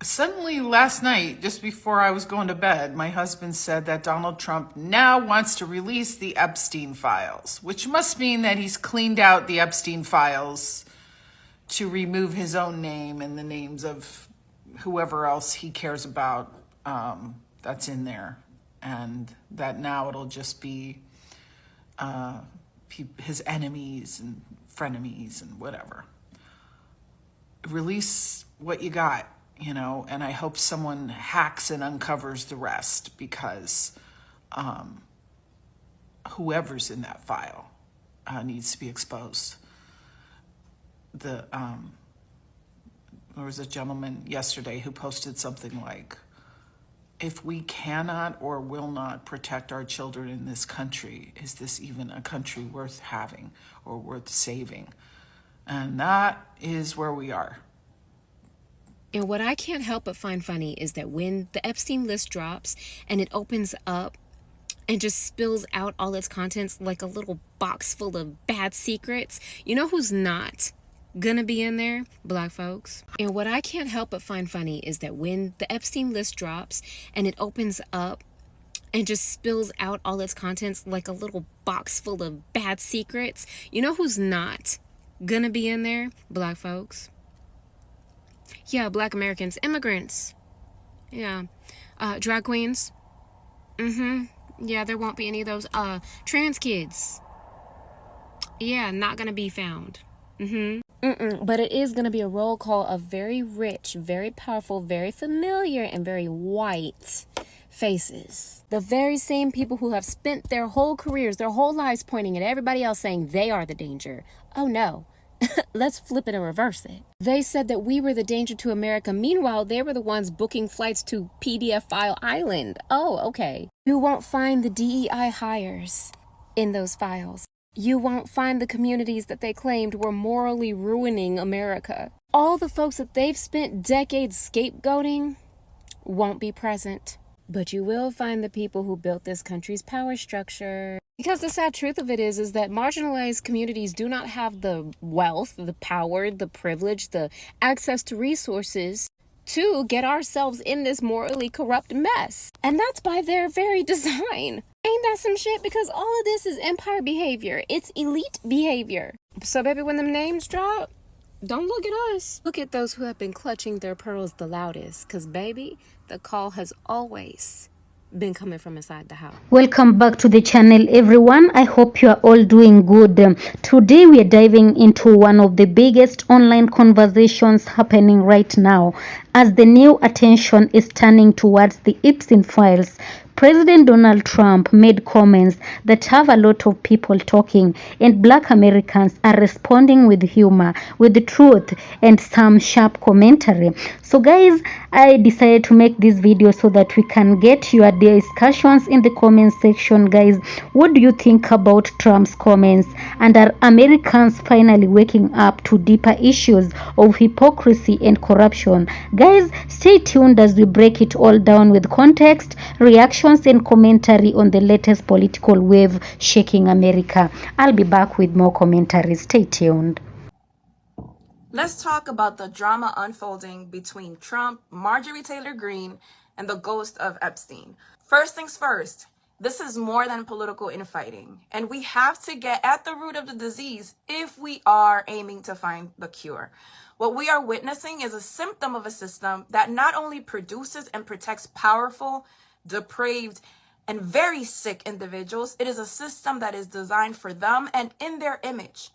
Suddenly, last night, just before I was going to bed, my husband said that Donald Trump now wants to release the Epstein files, which must mean that he's cleaned out the Epstein files to remove his own name and the names of whoever else he cares about that's in there. And that now it'll just be his enemies and frenemies and whatever. Release what you got, and I hope someone hacks and uncovers the rest, because whoever's in that file needs to be exposed. There was a gentleman yesterday who posted something like, if we cannot or will not protect our children in this country, is this even a country worth having or worth saving? And that is where we are. And what I can't help but find funny is that when the Epstein list drops and it opens up and just spills out all its contents like a little box full of bad secrets, you know who's not gonna be in there? Black folks. And what I can't help but find funny is that when the Epstein list drops and it opens up and just spills out all its contents like a little box full of bad secrets, you know who's not gonna be in there? Black folks. Yeah, Black Americans, immigrants. Yeah, drag queens. Yeah, there won't be any of those trans kids. Yeah, not gonna be found. But it is gonna be a roll call of very rich, very powerful, very familiar, and very white faces. The very same people who have spent their whole careers, their whole lives pointing at everybody else saying they are the danger. Oh no. Let's flip it and reverse it. They said that we were the danger to America. Meanwhile, they were the ones booking flights to PDF File Island. Oh, okay. You won't find the DEI hires in those files. You won't find the communities that they claimed were morally ruining America. All the folks that they've spent decades scapegoating won't be present. But you will find the people who built this country's power structure. Because the sad truth of it is that marginalized communities do not have the wealth, the power, the privilege, the access to resources to get ourselves in this morally corrupt mess. And that's by their very design. Ain't that some shit? Because all of this is empire behavior. It's elite behavior. So baby, when them names drop, don't look at us. Look at those who have been clutching their pearls the loudest. Because baby, the call has always been coming from inside the house. Welcome back to the channel, everyone. I hope you are all doing good. Today we are diving into one of the biggest online conversations happening right now, as the new attention is turning towards the Epstein files. President Donald Trump made comments that have a lot of people talking, and Black Americans are responding with humor, with the truth, and some sharp commentary. So guys, I decided to make this video so that we can get your discussions in the comment section. Guys, what do you think about Trump's comments? And are Americans finally waking up to deeper issues of hypocrisy and corruption? Guys, stay tuned as we break it all down with context, reactions, and commentary on the latest political wave shaking America. I'll be back with more commentary. Stay tuned. Let's talk about the drama unfolding between Trump, Marjorie Taylor Greene, and the ghost of Epstein. First things first, this is more than political infighting, and we have to get at the root of the disease if we are aiming to find the cure. What we are witnessing is a symptom of a system that not only produces and protects powerful, depraved, and very sick individuals, it is a system that is designed for them and in their image.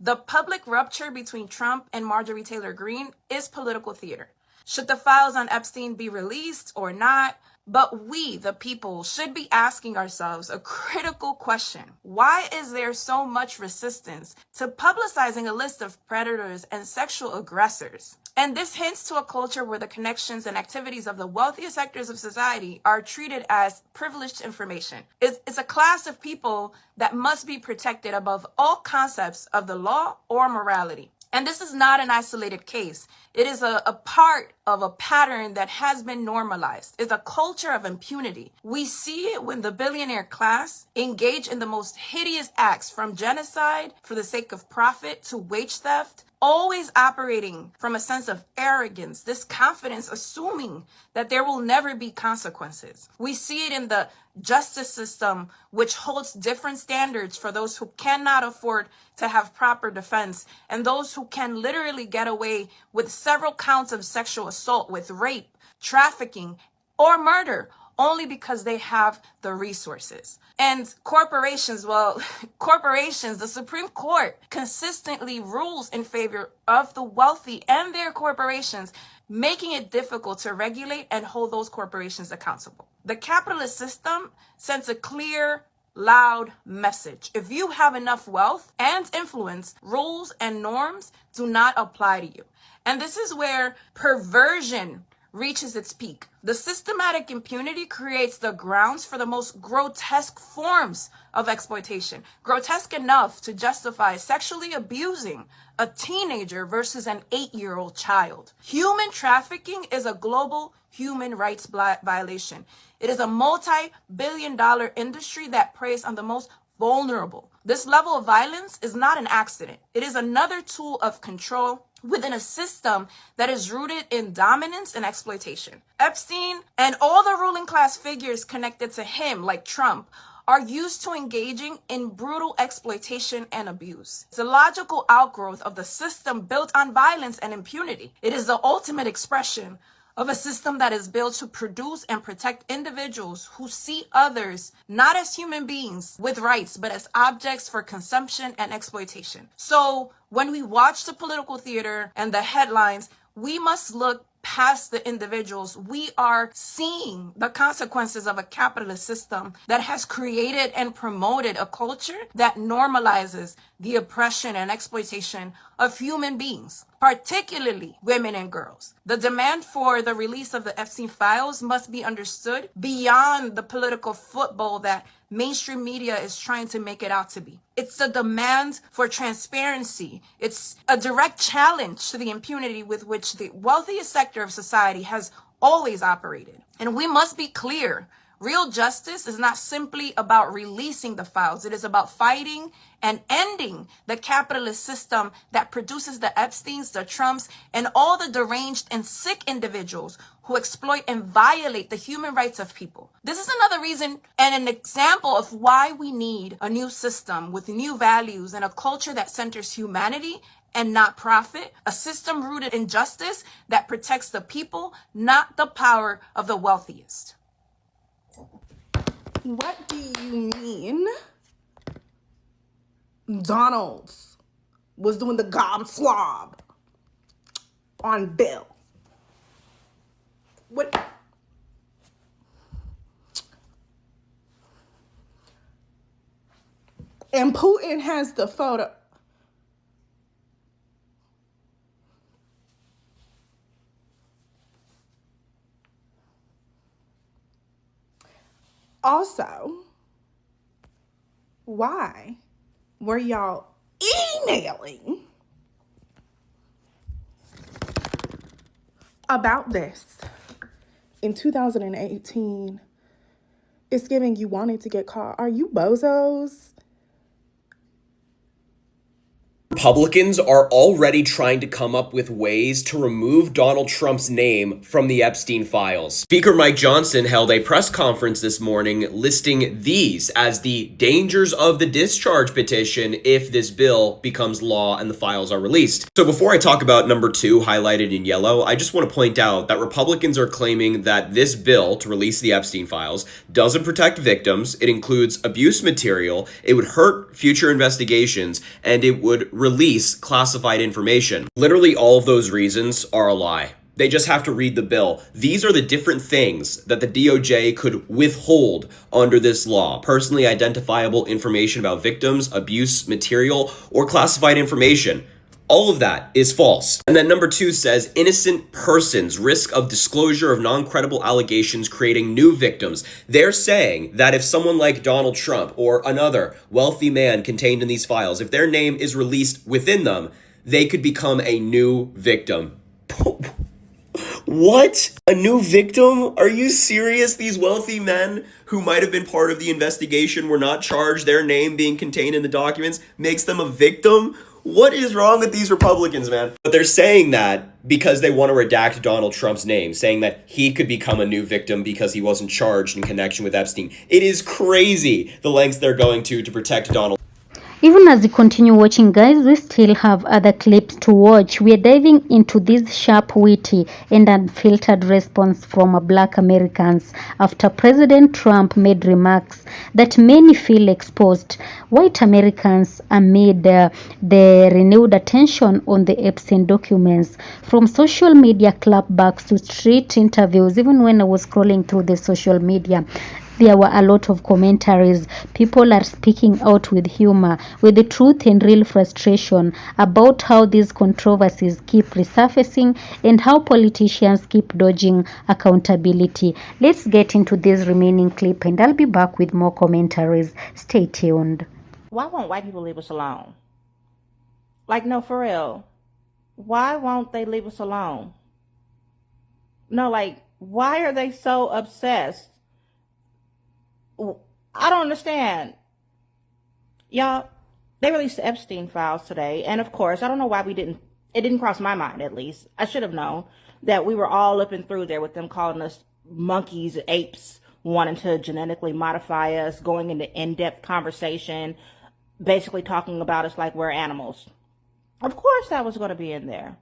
The public rupture between Trump and Marjorie Taylor Greene is political theater. Should the files on Epstein be released or not? But we, the people, should be asking ourselves a critical question. Why is there so much resistance to publicizing a list of predators and sexual aggressors? And this hints to a culture where the connections and activities of the wealthiest sectors of society are treated as privileged information. It's a class of people that must be protected above all concepts of the law or morality. And this is not an isolated case. It is a part of a pattern that has been normalized. It's a culture of impunity. We see it when the billionaire class engage in the most hideous acts, from genocide for the sake of profit to wage theft always operating from a sense of arrogance, this confidence, assuming that there will never be consequences. We see it in the justice system, which holds different standards for those who cannot afford to have proper defense and those who can literally get away with several counts of sexual assault, with rape, trafficking, or murder, only because they have the resources. And corporations, the Supreme Court consistently rules in favor of the wealthy and their corporations, making it difficult to regulate and hold those corporations accountable. The capitalist system sends a clear, loud message. If you have enough wealth and influence, rules and norms do not apply to you. And this is where perversion reaches its peak. The systematic impunity creates the grounds for the most grotesque forms of exploitation, grotesque enough to justify sexually abusing a teenager versus an 8-year-old child. Human trafficking is a global human rights violation. It is a multi-billion-dollar industry that preys on the most vulnerable. This level of violence is not an accident. It is another tool of control within a system that is rooted in dominance and exploitation. Epstein and all the ruling class figures connected to him, like Trump, are used to engaging in brutal exploitation and abuse. It's a logical outgrowth of the system built on violence and impunity. It is the ultimate expression of a system that is built to produce and protect individuals who see others not as human beings with rights, but as objects for consumption and exploitation. So when we watch the political theater and the headlines, we must look past the individuals. We are seeing the consequences of a capitalist system that has created and promoted a culture that normalizes the oppression and exploitation of human beings, particularly women and girls. The demand for the release of the Epstein files must be understood beyond the political football that mainstream media is trying to make it out to be. It's a demand for transparency. It's a direct challenge to the impunity with which the wealthiest sector of society has always operated. And we must be clear. Real justice is not simply about releasing the files. It is about fighting and ending the capitalist system that produces the Epsteins, the Trumps, and all the deranged and sick individuals who exploit and violate the human rights of people. This is another reason and an example of why we need a new system with new values and a culture that centers humanity and not profit, a system rooted in justice that protects the people, not the power of the wealthiest. What do you mean Donald was doing the gob slob on Bill? What? And Putin has the photo. Also, why were y'all emailing about this in 2018? It's giving you wanted to get caught. Are you bozos? Republicans are already trying to come up with ways to remove Donald Trump's name from the Epstein files. Speaker Mike Johnson held a press conference this morning listing these as the dangers of the discharge petition if this bill becomes law and the files are released. So before I talk about number 2 highlighted in yellow, I just want to point out that Republicans are claiming that this bill to release the Epstein files doesn't protect victims, it includes abuse material, it would hurt future investigations, and it would release classified information. Literally all of those reasons are a lie. They just have to read the bill. These are the different things that the DOJ could withhold under this law. Personally identifiable information about victims, abuse material, or classified information. All of that is false. And then number 2 says innocent persons risk of disclosure of non-credible allegations creating new victims. They're saying that if someone like Donald Trump or another wealthy man contained in these files, if their name is released within them, they could become a new victim. What? A new victim? Are you serious? These wealthy men who might have been part of the investigation were not charged. Their name being contained in the documents makes them a victim? What is wrong with these Republicans, man? But they're saying that because they want to redact Donald Trump's name, saying that he could become a new victim because he wasn't charged in connection with Epstein. It is crazy the lengths they're going to protect Donald. Even as you continue watching, guys, we still have other clips to watch. We are diving into this sharp, witty, and unfiltered response from Black Americans after President Trump made remarks that many feel exposed white Americans amid the renewed attention on the Epstein documents. From social media clapbacks to street interviews, even when I was scrolling through the social media, there were a lot of commentaries. People are speaking out with humor, with the truth and real frustration about how these controversies keep resurfacing and how politicians keep dodging accountability. Let's get into this remaining clip and I'll be back with more commentaries. Stay tuned. Why won't white people leave us alone? Like, no, for real. Why won't they leave us alone? No, like, why are they so obsessed? I don't understand. Y'all, they released the Epstein files today. And of course, I don't know why it didn't cross my mind, at least. I should have known that we were all up and through there with them calling us monkeys, apes, wanting to genetically modify us, going into in-depth conversation, basically talking about us like we're animals. Of course that was going to be in there.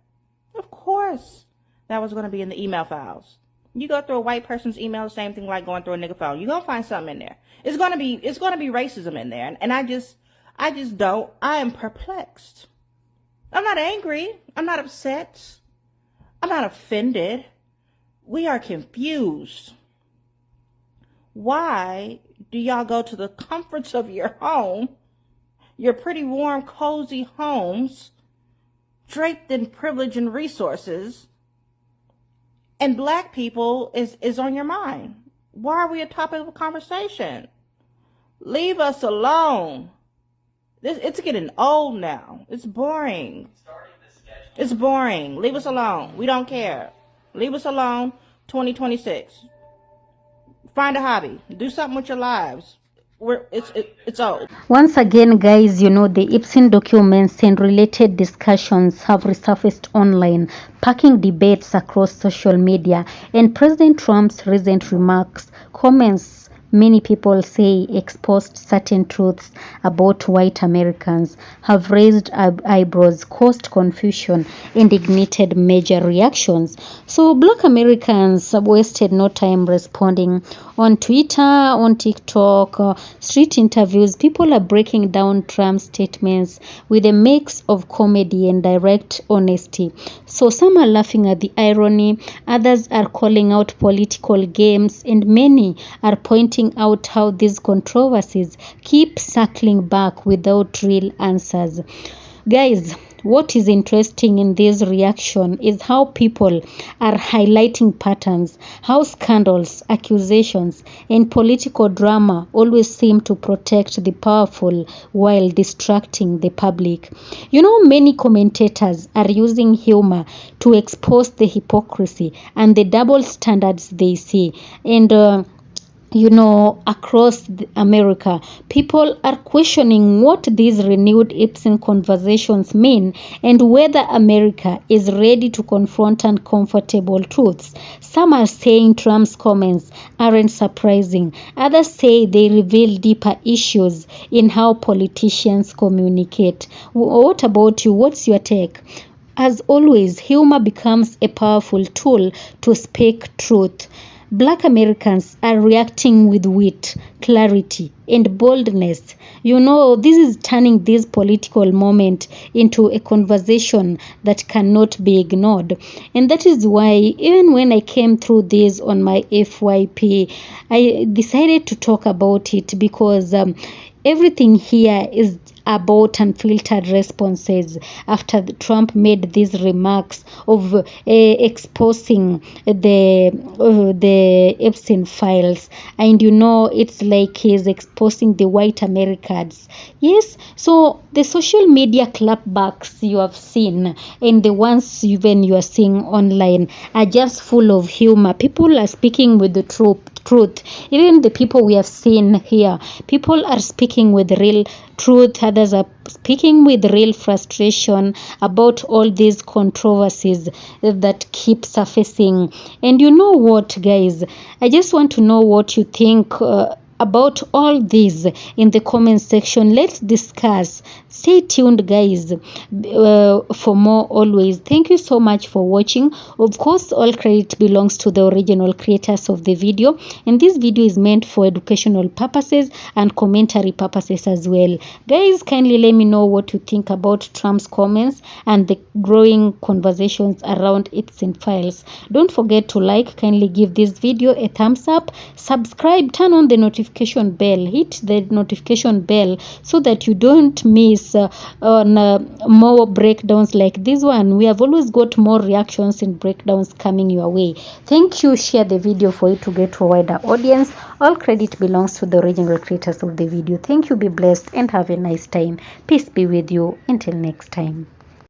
Of course that was going to be in the email files. You go through a white person's email, the same thing like going through a nigga phone. You're going to find something in there. It's going to be racism in there. And I am perplexed. I'm not angry. I'm not upset. I'm not offended. We are confused. Why do y'all go to the comforts of your home, your pretty warm, cozy homes, draped in privilege and resources, and black people is on your mind? Why are we a topic of conversation? Leave us alone. It's getting old now. It's boring. It's boring. Leave us alone. We don't care. Leave us alone. 2026. Find a hobby. Do something with your lives. It's old. Once again, guys, the Epstein documents and related discussions have resurfaced online, sparking debates across social media. And President Trump's recent comments, many people say, exposed certain truths about white Americans, have raised eyebrows, caused confusion, and ignited major reactions. So black Americans have wasted no time responding on Twitter, on TikTok, street interviews. People are breaking down Trump's statements with a mix of comedy and direct honesty. So some are laughing at the irony, others are calling out political games, and many are pointing out how these controversies keep circling back without real answers. Guys, what is interesting in this reaction is how people are highlighting patterns, how scandals, accusations, and political drama always seem to protect the powerful while distracting the public. Many commentators are using humor to expose the hypocrisy and the double standards they see. And across America, people are questioning what these renewed Epstein conversations mean and whether America is ready to confront uncomfortable truths. Some are saying Trump's comments aren't surprising. Others say they reveal deeper issues in how politicians communicate. What about you? What's your take? As always, humor becomes a powerful tool to speak truth. Black Americans are reacting with wit, clarity, and boldness. This is turning this political moment into a conversation that cannot be ignored. And that is why, even when I came through this on my FYP, I decided to talk about it because everything here is about unfiltered responses after Trump made these remarks of exposing the Epstein files. And it's like he's exposing the white Americans. Yes, so the social media clapbacks you have seen and the ones even you are seeing online are just full of humor. People are speaking with the truth. Even the people we have seen here, people are speaking with real truth, others are speaking with real frustration about all these controversies that keep surfacing. And you know what, guys, I just want to know what you think about all this in the comment section. Let's discuss. Stay tuned, guys, for more always. Thank you so much for watching. Of course, all credit belongs to the original creators of the video, and this video is meant for educational purposes and commentary purposes as well. Guys, kindly let me know what you think about Trump's comments and the growing conversations around Epstein files. Don't forget to like, kindly give this video a thumbs up, subscribe, turn on the notification bell, hit the notification bell so that you don't miss more breakdowns like this one. We have always got more reactions and breakdowns coming your way. Thank you. Share the video for it to get to a wider audience. All credit belongs to the original creators of the video. Thank you. Be blessed and have a nice time. Peace be with you. Until next time.